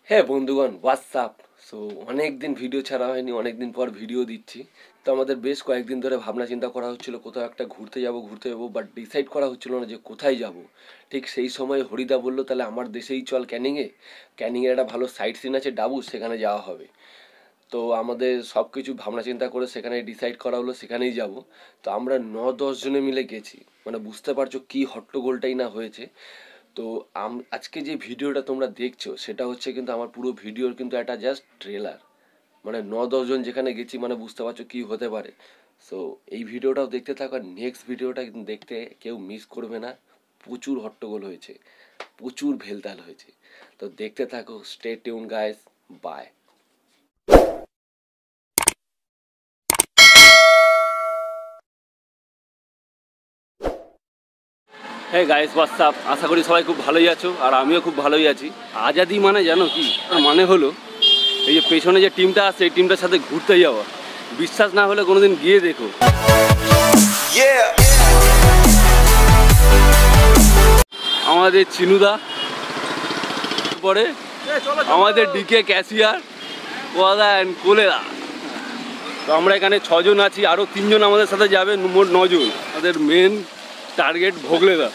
হ্যাঁ বন্ধুগণ, WhatsApp. So অনেক দিন ভিডিও ছাড়া হয়নি, অনেক দিন পর ভিডিও দিচ্ছি। তো আমাদের বেশ কয়েকদিন ধরে ভাবনা চিন্তা করা হচ্ছিল কোথাও একটা ঘুরতে যাবো, বাট ডিসাইড করা হচ্ছিল না যে কোথায় যাব। ঠিক সেই সময় হরিদা বললো তাহলে আমার দেশেই চল, ক্যানিংয়ের একটা ভালো সাইট সিন আছে ডাবু, সেখানে যাওয়া হবে। তো আমাদের সব কিছু ভাবনা চিন্তা করে সেখানে ডিসাইড করা হলো সেখানেই যাব। তো আমরা 9-10 জনে মিলে গেছি, মানে বুঝতে পারছো কী হট্টগোলটাই না হয়েছে। তো আজকে যে ভিডিওটা তোমরা দেখছো সেটা হচ্ছে কিন্তু আমার পুরো ভিডিওর কিন্তু একটা জাস্ট ট্রেলার। মানে 9-10 জন যেখানে গেছি, মানে বুঝতে পারছো কী হতে পারে। সো এই ভিডিওটাও দেখতে থাকো, আর নেক্সট ভিডিওটা কিন্তু দেখতে কেউ মিস করবে না। প্রচুর হট্টগোল হয়েছে, প্রচুর ভেলতাল হয়েছে। তো দেখতে থাকো, স্টে টিউন গাইস, বাই। হ্যাঁ গাইস, হোয়াটসঅ্যাপ। আশা করি সবাই খুব ভালোই আছো, আর আমিও খুব ভালোই আছি। আজাদি মানে জানো কি মানে হলো, এই যে পেছনে যে টিমটা আছে এই টিমটার সাথে ঘুরতে যাওয়া। বিশ্বাস না হলে কোনোদিন গিয়ে দেখো। আমাদের চিনুদা, পরে আমাদের ডিকে ক্যাশিয়ার, ওয়াদা অ্যান্ড কোলেদা। তো আমরা এখানে 6 জন আছি, আরও 3 জন আমাদের সাথে যাবে, মোট 9 জন। আমাদের মেন টার্গেট ভোগলেদা।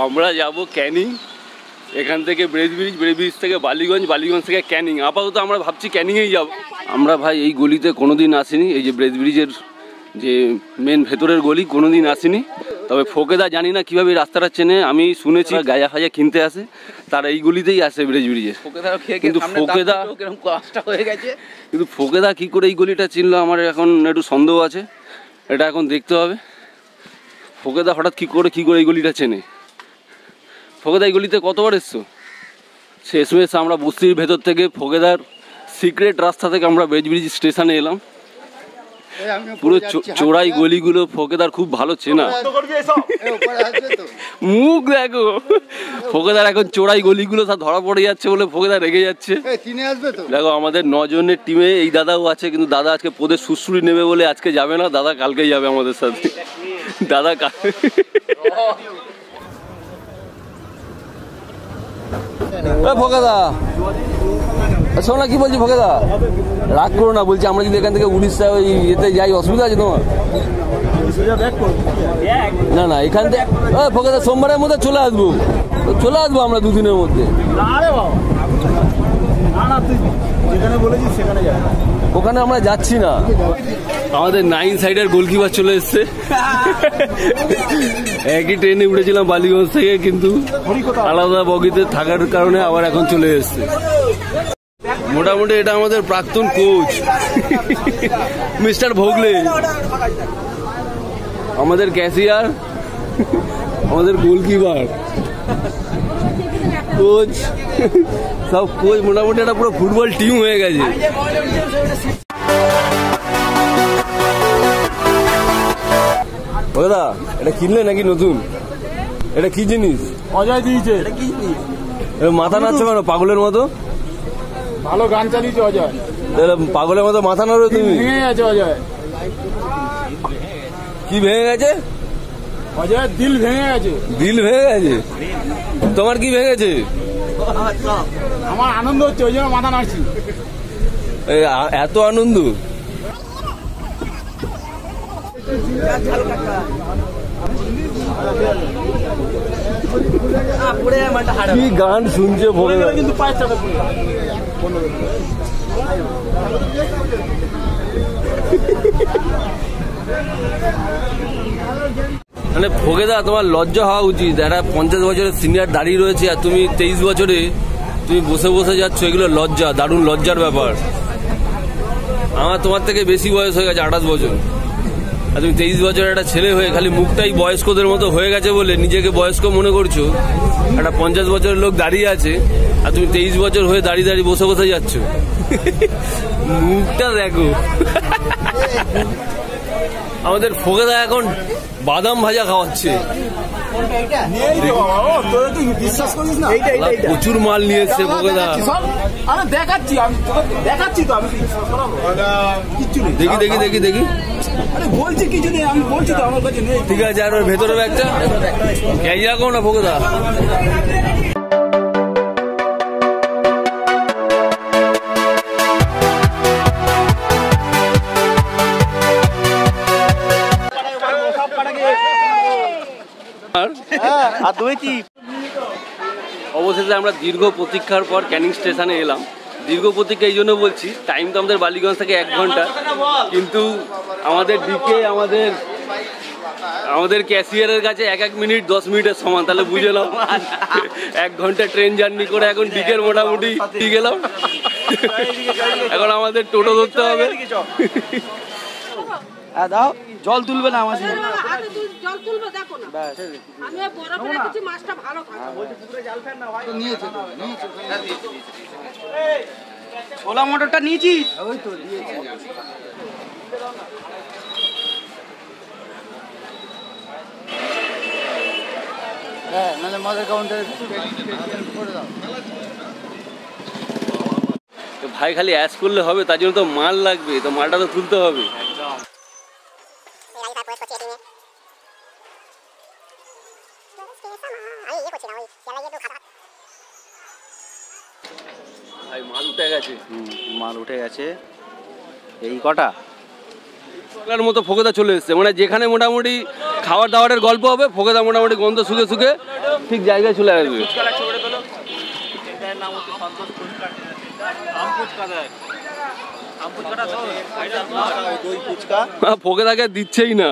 আমরা যাব ক্যানিং, এখান থেকে ব্রিজ থেকে বালিগঞ্জ থেকে ক্যানিং। আপাতত আমরা ভাবছি ক্যানিংয়েই যাব। আমরা ভাই এই গলিতে কোনোদিন আসিনি, এই যে ব্রিজের যে মেন ভেতরের গলি কোনোদিন আসিনি। তবে ফোকেদা জানি না কীভাবে রাস্তাটা চেনে। আমি শুনেছি গাঁজা ফাজা কিনতে আসে, তারা এই গলিতেই আসে ব্রিজে। কিন্তু ফোকেদা কী করে এই গলিটা চিনলো আমার এখন একটু সন্দেহ আছে, এটা এখন দেখতে হবে। ফোকেদা হঠাৎ কী করে এই গলিটা চেনে। ফোকেদা এই গলিতে কতবার এসছো? শেষমেশ আমরা বস্তির ভেতর থেকে ফোকেদার সিক্রেট রাস্তা থেকে আমরা ব্রিজ স্টেশনে এলাম। পুরো চোরাই গলিগুলো ফোকেদার খুব ভালো চেনা। মুখ দেখো, ফোকেদার এখন চোরাই গলিগুলো সব ধরা পড়ে যাচ্ছে বলে ফোকেদার রেগে যাচ্ছে। দেখো আমাদের 9 জনের টিমে এই দাদাও আছে, কিন্তু দাদা আজকে পোদের সুশ্রুড়ি নেবে বলে আজকে যাবে না। দাদা কালকেই যাবে আমাদের সাথে। দাদা ফোকেদা শোনা কি বলছি, ফোকেদা রাগ করো না। বলছি আমরা যদি এখান থেকে উড়িষ্যা ওই এতে যাই, অসুবিধা আছে তোমার? না এখান থেকে ফোকেদা সোমবারের মধ্যে চলে আসবো আমরা 2 দিনের মধ্যে। ওখানে আমরা যাচ্ছি না। আমাদের 9 সাইডের গোলকিপার চলে এসছে। একই ট্রেনে উঠেছিলাম বালিগঞ্জ থেকে, কিন্তু আলাদা বগিতে থাকার কারণে আবার এখন চলে এসছে। মোটামুটি এটা আমাদের প্রাক্তন কোচ মিস্টার ভোগলে, আমাদের ক্যাশিয়ার, আমাদের গোলকিপার, কোচ, সব কোচ। মোটামুটি এটা পুরো ফুটবল টিম হয়ে গেছে। দাদা এটা কিনলে নাকি নতুন? এটা কি জিনিস? অজয় দিয়েছে। মাথা নাচছো কেন পাগলের মতো? ভালো গান চালিয়েছে অজয়। পাগলের মতো মাথা নাড়ো তুমি। ভেঙে গেছে অজয়। কি ভেঙে গেছে? অজয় দিল ভেঙে গেছে। দিল ভেঙে গেছে? তোমার কি ভেঙেছে? আমার আনন্দ হচ্ছে, ওই জন্য মাথা নাড়ছি। এত আনন্দ? কি গান শুনছে ভোগেদা, কিন্তু মানে ভোগেদা তোমার লজ্জা হওয়া উচিত। একটা 50 বছরের সিনিয়র দাঁড়িয়ে রয়েছে আর তুমি 23 বছরে তুমি বসে যাচ্ছ, এগুলো লজ্জা, দারুণ লজ্জার ব্যাপার। আমার তোমার থেকে বেশি বয়স হয়ে গেছে, 28 বছর, আর তুমি 23 বছরের একটা ছেলে হয়ে খালি মুখটাই বয়স্কদের মতো হয়ে গেছে বলে নিজেকে বয়স্ক মনে করছো। একটা 50 বছরের লোক দাঁড়িয়ে আছে আর তুমি 23 বছর হয়ে দাঁড়িয়ে বসে যাচ্ছ। মুখটা দেখো। আমাদের ফোকেদা এখন বাদাম ভাজা খাওয়াচ্ছে। প্রচুর মাল নিয়ে এসছে ফোকেদা। দেখাচ্ছি তো আমি। দেখি। বলছি কিছু নেই, আমি বলছি তো আমার কাছে নেই। ঠিক আছে, আর ওর ভেতরে একটা ক্যারিয়া করো না ফোকেদা। আর তুই কি? অবশেষে আমরা দীর্ঘ প্রতীক্ষার পর ক্যানিং স্টেশনে এলাম। দীর্ঘ প্রতীক্ষা এই জন্য বলছি, টাইম তো আমাদের বালিগঞ্জ থেকে 1 ঘন্টা, কিন্তু আমাদের দিকে আমাদের ক্যাশিয়ারের কাছে 1 মিনিট 10 মিনিটের সমান। তাহলে বুঝে নাও 1 ঘন্টা ট্রেন জার্নি করে এখন ডিকের মোটামুটি গেলাম। এখন আমাদের টোটো ধরতে হবে। দাও জল তুলবে না আমার জল তুলবে দেখো না আমি বরফে রেখেছি মাছটা ভালো থাকে। ছোলা মটরটা নিয়েছিস? ওই তো দিয়েছি। হ্যাঁ, নাহলে মদের কাউন্টারে করে দাও। ভাই খালি অ্যাশ করলে হবে, তার জন্য তো মাল লাগবে, তো মালটা তো তুলতে হবে। ভাই মাল উঠে গেছে। মাল উঠে গেছে। এই কটা মতো ফোকেদা চলে এসছে, মানে যেখানে মোটামুটি খাবার দাবারের গল্প হবে, ফোকেদা মোটামুটি গন্ধ শুকে শুকে ঠিক জায়গায় চলে আসবে। ফোকেদাকে দিচ্ছেই না।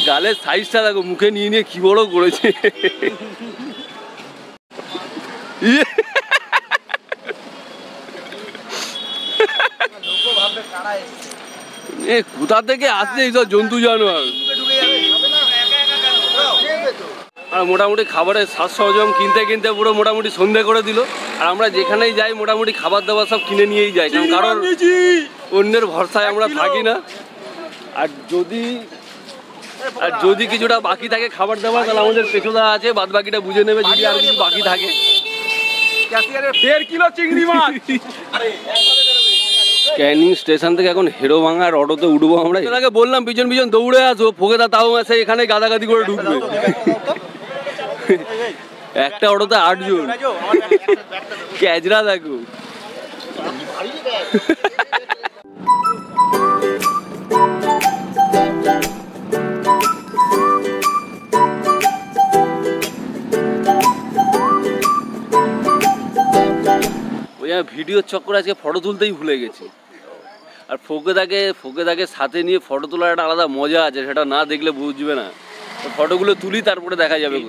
গালের সাইজটা দেখো, মুখে নিয়ে নিয়ে কি বড় করেছে। কোথা থেকে আসছে এইসব জন্তু জানোয়ার। আর মোটামুটি খাবারের সাজ সরঞ্জাম কিনতে কিনতে পুরো মোটামুটি সন্ধে করে দিল। আর আমরা যেখানেই যাই মোটামুটি খাবার দাবার সব কিনে নিয়েই যাই, কারণ অন্যের ভরসায় আমরা থাকি না। আর যদি কিছুটা বাকি থাকে খাবার দাবার, তাহলে আমাদের পেছোদা আছে, বাদ বাকিটা বুঝে নেবে যদি আর কিছু বাকি থাকে। 1.5 কিলো চিংড়ি মাছ। ক্যানিং স্টেশন থেকে এখন হেরো ভাঙার অটোতে উঠবো আমরা। আগে বললাম পিছন পিছন দৌড়ে আসো, ফোকেদা তাও আছে এখানে গাদাগাদি করে ঢুকবে। একটা অটোতে 8 জন, ক্যাজরা দেখো। ভিডিওর চক্করে আজকে ফটো তুলতেই ভুলে গেছি। আর ফোকেদাকে সাথে নিয়ে ফটো তোলার একটা আলাদা মজা আছে, সেটা না দেখলে বুঝবে না। ফটোগুলো তুলি, তারপরে দেখা যাবে।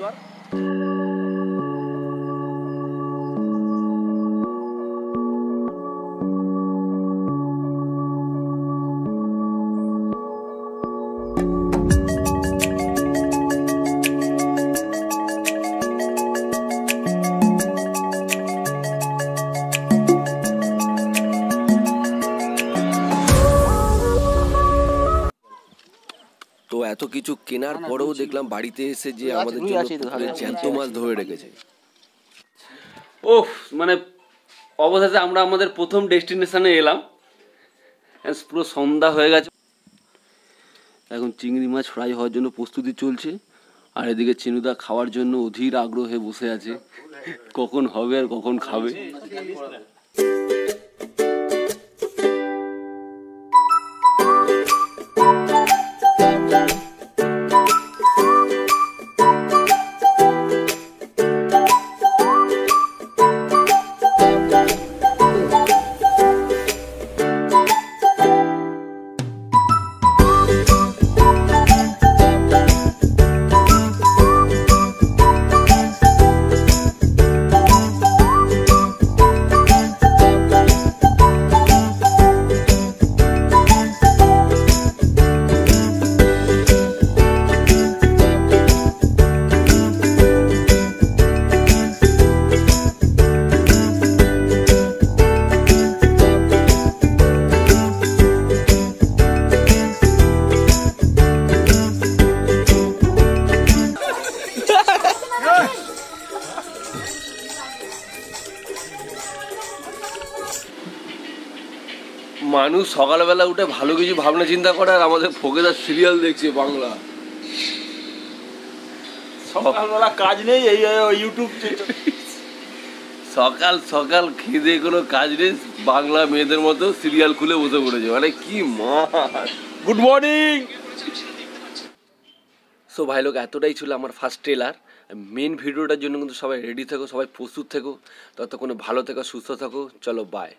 তো এত কিছু কেনার পরেও দেখলাম বাড়িতে এসে যে আমাদের জন্য জ্যান্ত মাছ ধরে রেখেছে। ওফ, মানে অবশেষে আমরা আমাদের প্রথম ডেস্টিনেশনে এলাম। পুরো সন্ধ্যা হয়ে গেছে, এখন চিংড়ি মাছ ফ্রাই হওয়ার জন্য প্রস্তুতি চলছে। আর এদিকে চিনুদা খাওয়ার জন্য অধীর আগ্রহে বসে আছে, কখন হবে আর কখন খাবে। মানুষ সকালবেলা উঠে ভালো কিছু ভাবনা চিন্তা করে, আর আমাদের ফোকেদার সিরিয়াল দেখছে বাংলা। সকালবেলা কাজ নেই, এই ইউটিউব সকাল সকাল খেদে কোনো কাজ নেই, বাংলা মেয়েদের মতো সিরিয়াল খুলে বসে পড়েছে। মানে কি মাছ। Good morning. সো ভাই লোক এতটাই ছিল আমার ফার্স্ট ট্রেলার। মেন ভিডিওটার জন্য কিন্তু সবাই রেডি থেকো, সবাই প্রস্তুত থেকো। ততক্ষণে ভালো থেকো, সুস্থ থাকো, চলো বাই।